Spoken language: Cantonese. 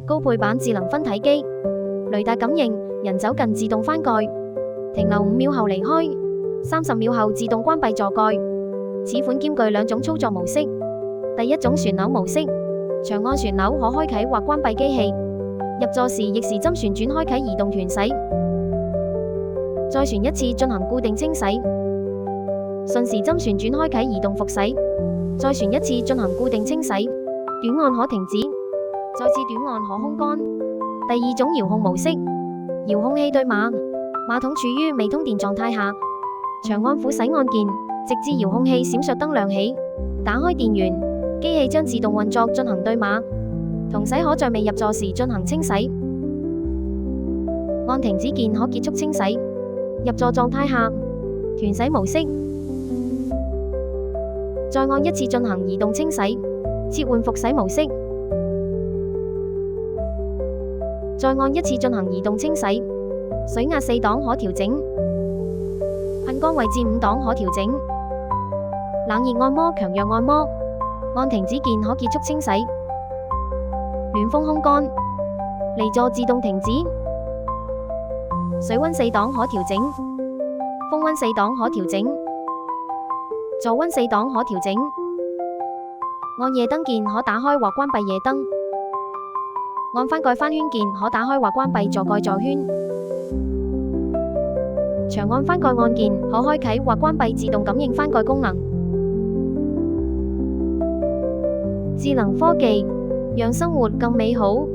高配版智能分體機，雷達感應，人走近自動翻蓋，停留5秒後離開，30秒後自動關閉座蓋。此款兼具兩種操作模式，第一種旋鈕模式，長按旋鈕可開啟或關閉機器，入座時逆時針旋轉開啟移動團洗，再旋一次進行固定清洗，順時針旋轉開啟移動復洗，再旋一次進行固定清洗，短按可停止，再次短按可空乾。第二種遙控模式，遙控器對馬，馬桶處於未通電狀態下，長按撫洗按鍵，直至遙控器閃爍燈亮起，打開電源，機器將自動運作進行對馬，同洗可在未入座時進行清洗，按停止鍵可結束清洗。入座狀態下，團洗模式，再按一次進行移動清洗，切換復洗模式，再按一次進行移動清洗。水壓4檔可調整，噴光位置5檔可調整，冷熱按摩、強弱按摩，按停止鍵可結束清洗。暖風空乾，離座自動停止。水溫4檔可調整，風溫4檔可調整，座溫4檔可調整。按夜燈鍵可打開或關閉夜燈，按翻蓋翻圈鍵可打開或關閉座蓋座圈。長按翻蓋按鍵可開啟或關閉自動感應翻蓋功能。智能科技讓生活更美好。